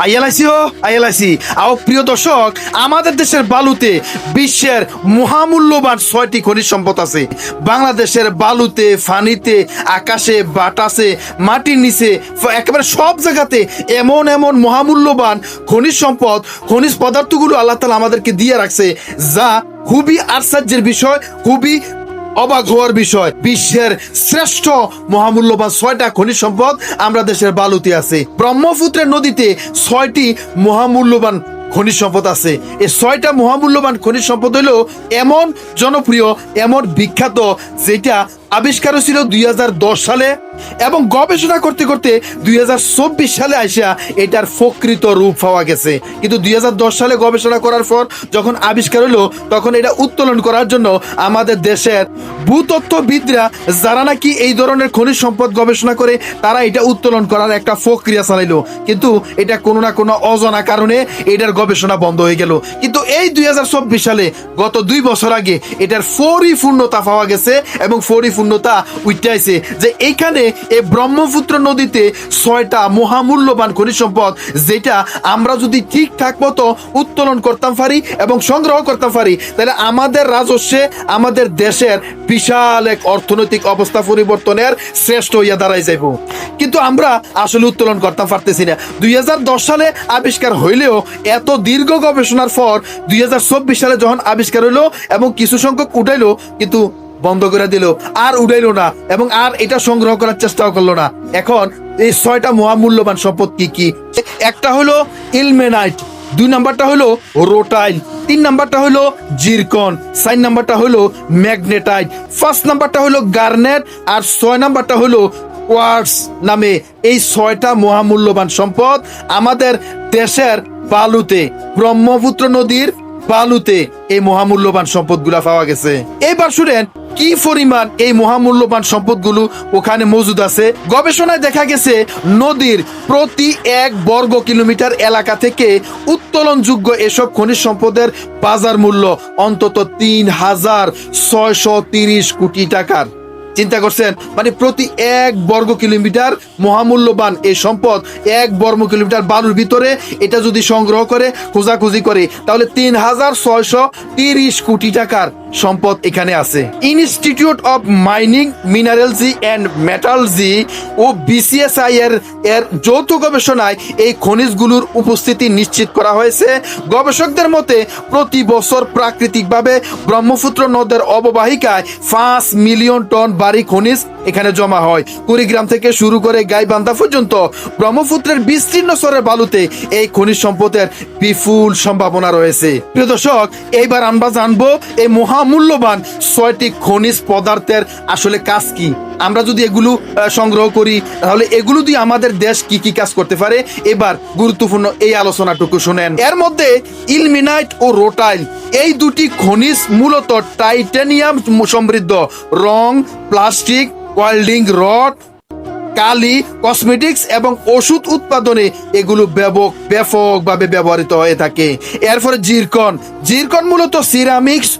আইএলআইসি প্রিয় দর্শক, আমাদের দেশের বালুতে বিশ্বের মহামূল্যবান 6টি খনিজ সম্পদ আছে। বাংলাদেশের বালুতে, ফানিতে, আকাশে, বাতাসে, মাটির নিচে, একেবারে সব জায়গাতে এমন এমন মহামূল্যবান খনিজ সম্পদ, খনিজ পদার্থগুলো আল্লাহ তাআলা আমাদেরকে দিয়ে রাখছে, যা খুবই আশ্চর্যের বিষয়, খুবই অবাক হওয়ার বিষয়। বিশ্বের শ্রেষ্ঠ মহামূল্যবান 6টা খনিজ সম্পদ আমরা দেশের বালুতে আছে। ব্রহ্মপুত্রের নদীতে 6টি মহামূল্যবান খনিজ সম্পদ আছে। এই 6টা মহামূল্যবান খনিজ সম্পদ হলো এমন জনপ্রিয়, এমন বিখ্যাত, যেটা আবিষ্কার ছিল 2010 সালে এবং গবেষণা করতে করতে 2024 সালে আইসা এটার প্রকৃত রূপ পাওয়া গেছে। কিন্তু 2010 সালে গবেষণা করার পর যখন আবিষ্কার হলো, তখন এটা উত্তোলন করার জন্য আমাদের দেশের ভূতত্ত্ববিদরা, যারা নাকি এই ধরনের খনিজ সম্পদ গবেষণা করে, তারা এটা উত্তোলন করার একটা প্রক্রিয়া চালাইলো। কিন্তু এটা কোনো না কোনো অজানা কারণে এটার গবেষণা বন্ধ হয়ে গেল। কিন্তু এই 2024 সালে, গত 2 বছর আগে, এটার পরিপূর্ণতা পাওয়া গেছে এবং পরিপূর্ণতা উঠাইছে যে এইখানে এই ব্রহ্মপুত্র নদীতে 6টা মহামূল্যবান খনিজ সম্পদ, যেটা আমরা যদি ঠিকঠাক মতো উত্তোলন করতাম পারি এবং সংগ্রহ করতে পারি, তাহলে আমাদের রাজস্বে, আমাদের দেশের বিশাল এক অর্থনৈতিক অবস্থা পরিবর্তনের শ্রেষ্ঠ হইয়া দাঁড়াই যাইব। কিন্তু আমরা আসলে উত্তোলন করতে পারতেছি না। 2010 সালে আবিষ্কার হইলেও এত দীর্ঘ গবেষণার পর 2024 সালে যখন আবিষ্কার হইলো এবং কিছু সংখ্যক উঠাইলো, কিন্তু বন্ধ করে দিল, আর উঠাইলো না এবং আর এটা সংগ্রহ করার চেষ্টাও করলো না। এখন এই 6টা মহামূল্যবান সম্পদ কি কি? একটা হলো ইলমেনাইট, 2 নাম্বারটা হলো রোটাইল, 3 নাম্বারটা হলো জিরকন, 4 নাম্বারটা হলো ম্যাগনেটাইট, 5 নাম্বারটা হলো গার্নেট, আর 6 নাম্বারটা হলো কোয়ার্টজ নামে এই 6টা মহামূল্যবান সম্পদ আমাদের দেশের বালুতে, ব্রহ্মপুত্র নদীর বালুতে এই মহামূল্যবান সম্পদগুলা পাওয়া গেছে। এবার শুনেন কি পরিমাণ এই মহামূল্যবান সম্পদগুলো ওখানে মজুদ আছে। গবেষণায় দেখা গেছে নদীর প্রতি 1 বর্গ কিলোমিটার এলাকা থেকে উত্তোলনযোগ্য এসব খনিজ সম্পদের বাজার মূল্য অন্তত 3,630 কোটি টাকার। চিন্তা করছেন, মানে প্রতি 1 বর্গ কিলোমিটার মহামূল্যবান এই সম্পদ, 1 বর্গ কিলোমিটার বালুর ভিতরে এটা যদি সংগ্রহ করে, খোঁজাখুঁজি করে, তাহলে 3,630 কোটি টাকার সম্পদ এখানে আছে। Institute of mining, mineralogy and metallurgy ও বিসিএসআই এর যৌথ গবেষণায় এই খনিজগুলোর উপস্থিতি নিশ্চিত করা হয়েছে। গবেষকদের মতে প্রতি বছর প্রাকৃতিকভাবে ব্রহ্মপুত্র নদের অববাহিকায় 5 মিলিয়ন টন ভারী খনিজ এখানে জমা হয়। কুড়িগ্রাম থেকে শুরু করে গাইবান্ধা পর্যন্ত ব্রহ্মপুত্রের বিস্তীর্ণ স্তরের বালুতে এই খনিজ সম্পদের বিপুল সম্ভাবনা রয়েছে। প্রিয় দর্শক, এইবার আমরা জানবো এই মহামূল্যবান 6টি খনিজ পদার্থের আসলে কাজ কি। আমরা যদি এগুলো সংগ্রহ করি, তাহলে এগুলো দিয়ে আমাদের দেশ কি কি কাজ করতে পারে। এবার গুরুত্বপূর্ণ এই আলোচনাটুকু শুনেন। এর মধ্যে ইলমেনাইট ও রোটাইল এই দুটি খনিজ মূলত টাইটানিয়াম সমৃদ্ধ। রং, প্লাস্টিক, ওয়েল্ডিং রড, কালি, কসমেটিক্স এবং ওষুধ উৎপাদনে এগুলো ব্যাপকভাবে ব্যবহৃত হয়ে থাকে। এরপরে জিরকন মূলত সিরামিক্স,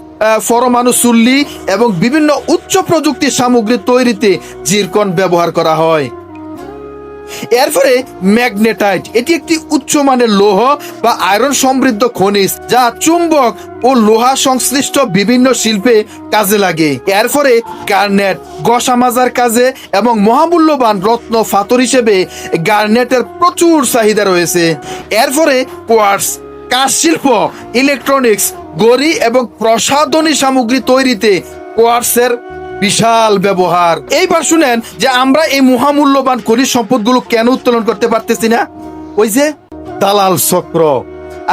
পরমাণু চুল্লি এবং বিভিন্ন উচ্চ প্রযুক্তির সামগ্রী তৈরিতে জিরকন ব্যবহার করা হয়। এরপরে ম্যাগনেটাইট, এটি একটি উচ্চমানের লৌহ বা আয়রন সমৃদ্ধ খনিজ, যা চুম্বক ও লোহা সংশ্লিষ্ট বিভিন্ন শিল্পে কাজে লাগে। এরপরে গার্নেট, ঘষা মাজার কাজে এবং মহামূল্যবান রত্ন পাথর হিসেবে গার্নেটের প্রচুর চাহিদা রয়েছে। এরপরে কোয়ার্টজ, কাঁচ শিল্প, ইলেকট্রনিক্স, গড়ি এবং প্রসাধনী সামগ্রী তৈরিতে কোয়ার্টজের বিশাল ব্যবহার। এইবার শুনেন যে আমরা এই মহামূল্যবান খনিজ সম্পদগুলো কেন উত্তোলন করতে পারতেছি না। ওই যে দালাল চক্র,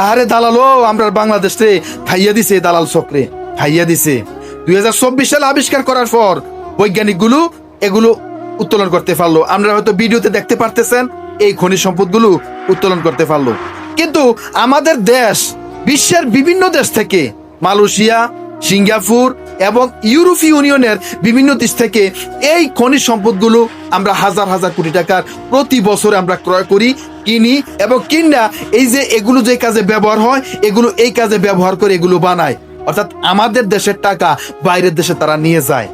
আরে দালালও আমরা বাংলাদেশে খাইয়া দিছে, দালাল চক্রে খাইয়া দিছে। 2024 সালে আবিষ্কার করার পর বৈজ্ঞানিকগুলো এগুলো উত্তোলন করতে পারলো। আমরা হয়তো ভিডিওতে দেখতে পারতেছেন এই খনিজ সম্পদগুলো উত্তোলন করতে পারলো। কিন্তু আমাদের দেশ বিশ্বের বিভিন্ন দেশ থেকে, মালয়েশিয়া, সিঙ্গাপুর এবং ইউরোপীয় ইউনিয়নের বিভিন্ন দেশ থেকে এই খনিজ সম্পদগুলো আমরা হাজার হাজার কোটি টাকার প্রতি বছরে আমরা ক্রয় করি, কিনি এবং কিনা এই যে এগুলো যে কাজে ব্যবহার হয়, এগুলো এই কাজে ব্যবহার করে এগুলো বানায়। অর্থাৎ আমাদের দেশের টাকা বাইরের দেশে তারা নিয়ে যায়।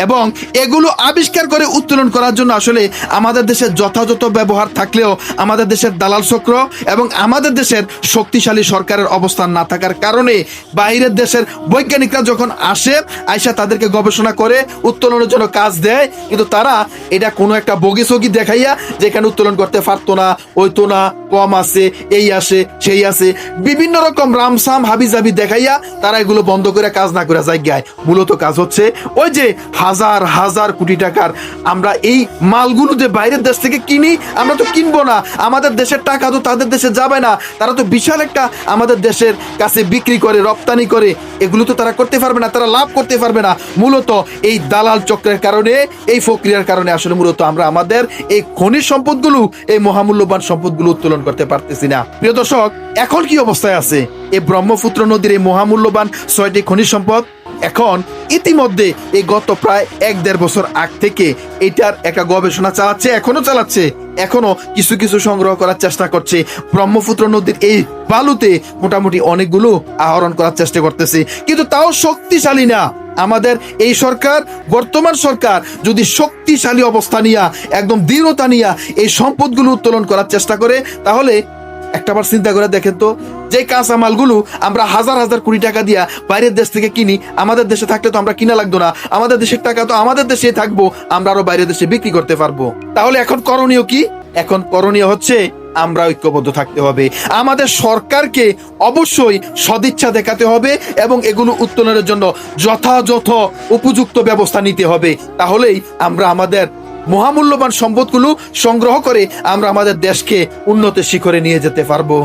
এবং এগুলো আবিষ্কার করে উত্তোলন করার জন্য আসলে আমাদের দেশের যথাযথ ব্যবহার থাকলেও আমাদের দেশের দালাল চক্র এবং আমাদের দেশের শক্তিশালী সরকারের অবস্থান না থাকার কারণে বাইরের দেশের বৈজ্ঞানিকরা যখন আসে আইসা তাদেরকে গবেষণা করে উত্তোলনের জন্য কাজ দেয়, কিন্তু তারা এটা কোনো একটা বগিসগি দেখাইয়া যেখানে উত্তোলন করতে পারতো না, হইতো না, কম আছে, এই আসে সেই আছে, বিভিন্ন রকম রামসাম হাবিজাবি দেখাইয়া তারা এগুলো বন্ধ করে কাজ না করে যায় গায়। মূলত কাজ হচ্ছে ওই যে হাজার হাজার কোটি টাকার আমরা এই মালগুলো যে বাইরের দেশ থেকে কিনি, আমরা তো কিনবো না, আমাদের দেশের টাকা তো তাদের দেশে যাবে না, তারা তো বিশাল একটা আমাদের দেশের কাছে বিক্রি করে, রপ্তানি করে, এগুলো তো তারা করতে পারবে না, তারা লাভ করতে পারবে না। মূলত এই দালাল চক্রের কারণে, এই প্রক্রিয়ার কারণে আসলে মূলত আমরা আমাদের এই খনিজ সম্পদগুলো, এই মহামূল্যবান সম্পদগুলো উত্তোলন করতে পারতেছি না। প্রিয় দর্শক, এখন কি অবস্থায় আছে এই ব্রহ্মপুত্র নদীর এই মহামূল্যবান 6টি খনিজ সম্পদ? এখন ইতিমধ্যে এই গত প্রায় 1-1.5 বছর আগ থেকে এটার একটা গবেষণা চালাচ্ছে, এখনো কিছু কিছু সংগ্রহ করার চেষ্টা করছে। ব্রহ্মপুত্র নদীর এই বালুতে মোটামুটি অনেকগুলো আহরণ করার চেষ্টা করতেছে, কিন্তু তাও শক্তিশালী না। আমাদের এই সরকার, বর্তমান সরকার যদি শক্তিশালী অবস্থা নিয়ে, একদম দৃঢ়তা নিয়ে এই সম্পদগুলো উত্তোলন করার চেষ্টা করে, তাহলে একটাবার চিন্তা করে দেখেন তো, যে কাঁচা মালগুলো আমরা হাজার হাজার কোটি টাকা দিয়া বাইরের দেশ থেকে কিনি, আমাদের দেশে থাকলে তো আমরা কিনা লাগতো না, আমাদের দেশের টাকা তো আমাদের দেশে থাকবো, আমরা আরো বাইরের দেশে বিক্রি করতে পারবো। তাহলে এখন করণীয় কি? এখন করণীয় হচ্ছে আমরা ঐক্যবদ্ধ থাকতে হবে, আমাদের সরকারকে অবশ্যই সদিচ্ছা দেখাতে হবে এবং এগুলো উত্তোলনের জন্য যথাযথ উপযুক্ত ব্যবস্থা নিতে হবে। তাহলেই আমরা আমাদের মহামূল্যবান সম্পদগুলো সংগ্রহ করে আমরা আমাদের দেশকে উন্নতির শিখরে নিয়ে যেতে পারবো।